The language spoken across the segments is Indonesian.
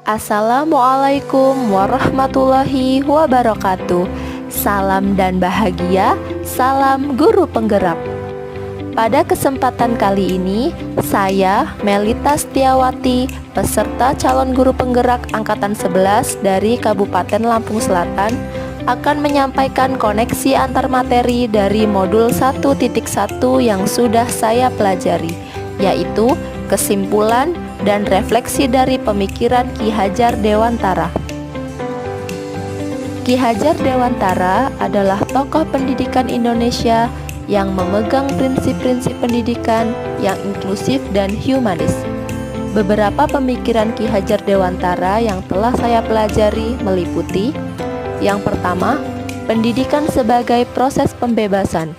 Assalamualaikum warahmatullahi wabarakatuh. Salam dan bahagia, salam guru penggerak. Pada kesempatan kali ini, saya Melita Setiawati, peserta calon guru penggerak angkatan 11 dari Kabupaten Lampung Selatan, akan menyampaikan koneksi antar materi dari modul 1.1 yang sudah saya pelajari, yaitu kesimpulan dan refleksi dari pemikiran Ki Hajar Dewantara. Ki Hajar Dewantara adalah tokoh pendidikan Indonesia yang memegang prinsip-prinsip pendidikan yang inklusif dan humanis. Beberapa pemikiran Ki Hajar Dewantara yang telah saya pelajari meliputi: yang pertama, pendidikan sebagai proses pembebasan.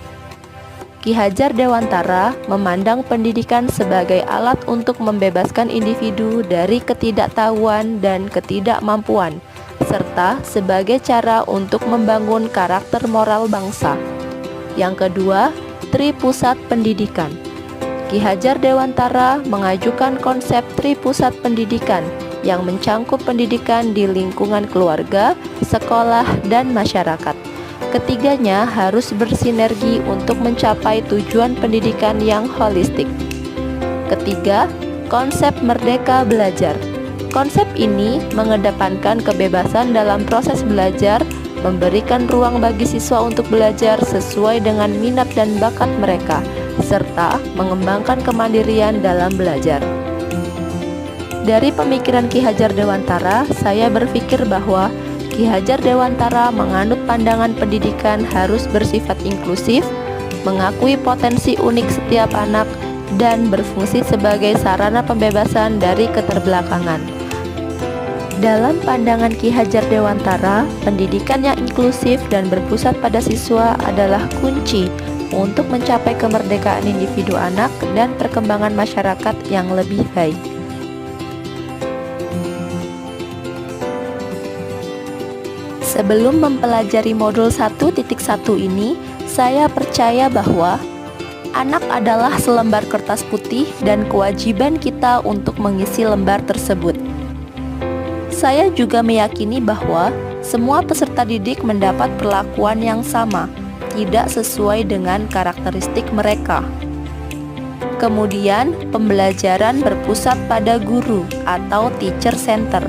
Ki Hajar Dewantara memandang pendidikan sebagai alat untuk membebaskan individu dari ketidaktahuan dan ketidakmampuan, serta sebagai cara untuk membangun karakter moral bangsa. Yang kedua, Tripusat Pendidikan. Ki Hajar Dewantara mengajukan konsep Tripusat Pendidikan yang mencangkup pendidikan di lingkungan keluarga, sekolah, dan masyarakat. Ketiganya harus bersinergi untuk mencapai tujuan pendidikan yang holistik. Ketiga, konsep Merdeka Belajar. Konsep ini mengedepankan kebebasan dalam proses belajar, memberikan ruang bagi siswa untuk belajar sesuai dengan minat dan bakat mereka, serta mengembangkan kemandirian dalam belajar. Dari pemikiran Ki Hajar Dewantara, saya berpikir bahwa Ki Hajar Dewantara menganut pandangan pendidikan harus bersifat inklusif, mengakui potensi unik setiap anak, dan berfungsi sebagai sarana pembebasan dari keterbelakangan. Dalam pandangan Ki Hajar Dewantara, pendidikan yang inklusif dan berpusat pada siswa adalah kunci untuk mencapai kemerdekaan individu anak dan perkembangan masyarakat yang lebih baik. Sebelum mempelajari modul 1.1 ini, saya percaya bahwa anak adalah selembar kertas putih dan kewajiban kita untuk mengisi lembar tersebut. Saya juga meyakini bahwa semua peserta didik mendapat perlakuan yang sama, tidak sesuai dengan karakteristik mereka. Kemudian, pembelajaran berpusat pada guru atau teacher center.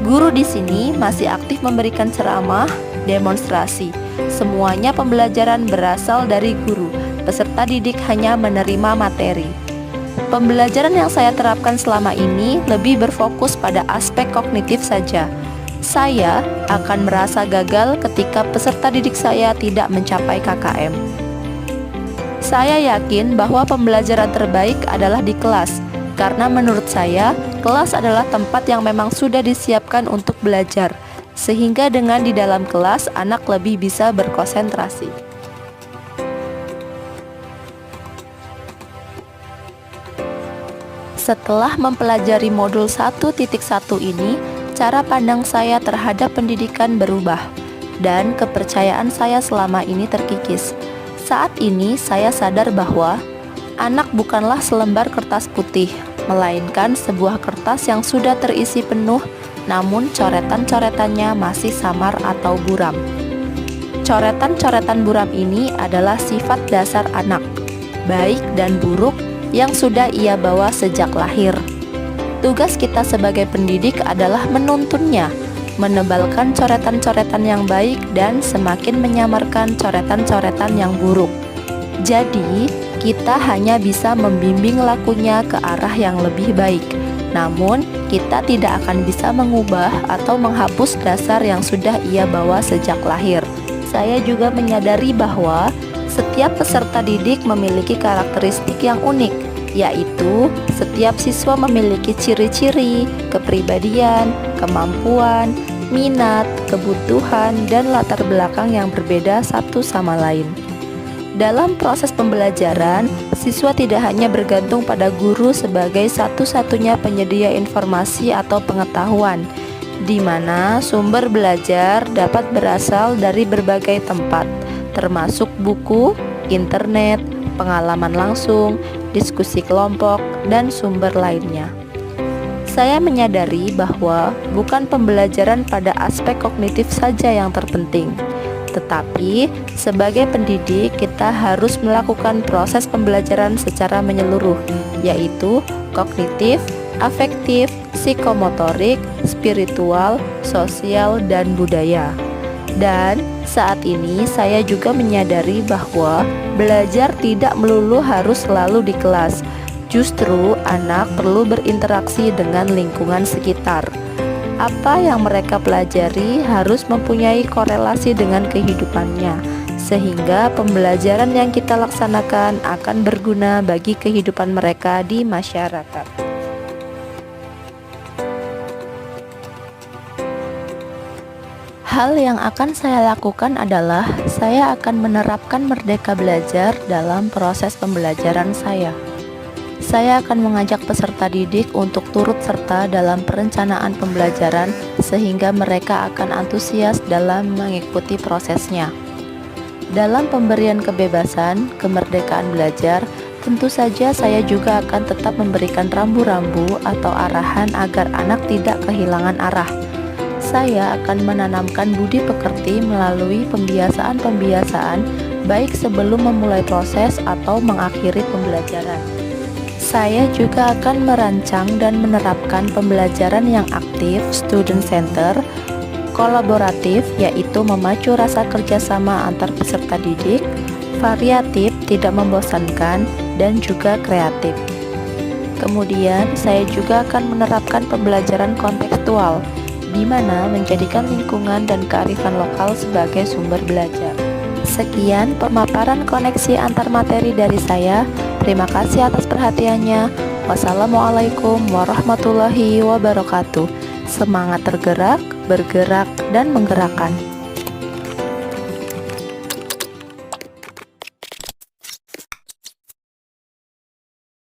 Guru di sini masih aktif memberikan ceramah, demonstrasi. Semuanya pembelajaran berasal dari guru. Peserta didik hanya menerima materi. Pembelajaran yang saya terapkan selama ini lebih berfokus pada aspek kognitif saja. Saya akan merasa gagal ketika peserta didik saya tidak mencapai KKM. Saya yakin bahwa pembelajaran terbaik adalah di kelas, karena menurut saya, kelas adalah tempat yang memang sudah disiapkan untuk belajar, sehingga dengan di dalam kelas, anak lebih bisa berkonsentrasi. Setelah mempelajari modul 1.1 ini, cara pandang saya terhadap pendidikan berubah, dan kepercayaan saya selama ini terkikis. Saat ini, saya sadar bahwa anak bukanlah selembar kertas putih, melainkan sebuah kertas yang sudah terisi penuh, namun coretan-coretannya masih samar atau buram. Coretan-coretan buram ini adalah sifat dasar anak, baik dan buruk, yang sudah ia bawa sejak lahir. Tugas kita sebagai pendidik adalah menuntunnya, menebalkan coretan-coretan yang baik dan semakin menyamarkan coretan-coretan yang buruk. Jadi, kita hanya bisa membimbing lakunya ke arah yang lebih baik. Namun, kita tidak akan bisa mengubah atau menghapus dasar yang sudah ia bawa sejak lahir. Saya juga menyadari bahwa setiap peserta didik memiliki karakteristik yang unik, yaitu setiap siswa memiliki ciri-ciri, kepribadian, kemampuan, minat, kebutuhan, dan latar belakang yang berbeda satu sama lain. Dalam proses pembelajaran, siswa tidak hanya bergantung pada guru sebagai satu-satunya penyedia informasi atau pengetahuan, di mana sumber belajar dapat berasal dari berbagai tempat, termasuk buku, internet, pengalaman langsung, diskusi kelompok, dan sumber lainnya. Saya menyadari bahwa bukan pembelajaran pada aspek kognitif saja yang terpenting, tetapi sebagai pendidik kita harus melakukan proses pembelajaran secara menyeluruh, yaitu kognitif, afektif, psikomotorik, spiritual, sosial, dan budaya. Dan saat ini saya juga menyadari bahwa belajar tidak melulu harus selalu di kelas. Justru anak perlu berinteraksi dengan lingkungan sekitar. Apa yang mereka pelajari harus mempunyai korelasi dengan kehidupannya, sehingga pembelajaran yang kita laksanakan akan berguna bagi kehidupan mereka di masyarakat. Hal yang akan saya lakukan adalah saya akan menerapkan merdeka belajar dalam proses pembelajaran saya. Saya akan mengajak peserta didik untuk turut serta dalam perencanaan pembelajaran sehingga mereka akan antusias dalam mengikuti prosesnya. Dalam pemberian kebebasan, kemerdekaan belajar, tentu saja saya juga akan tetap memberikan rambu-rambu atau arahan agar anak tidak kehilangan arah. Saya akan menanamkan budi pekerti melalui pembiasaan-pembiasaan baik sebelum memulai proses atau mengakhiri pembelajaran. Saya juga akan merancang dan menerapkan pembelajaran yang aktif, student center, kolaboratif, yaitu memacu rasa kerjasama antar peserta didik, variatif, tidak membosankan, dan juga kreatif. Kemudian, saya juga akan menerapkan pembelajaran kontekstual, di mana menjadikan lingkungan dan kearifan lokal sebagai sumber belajar. Sekian pemaparan koneksi antar materi dari saya. Terima kasih atas perhatiannya. Wassalamualaikum warahmatullahi wabarakatuh. Semangat tergerak, bergerak, dan menggerakkan.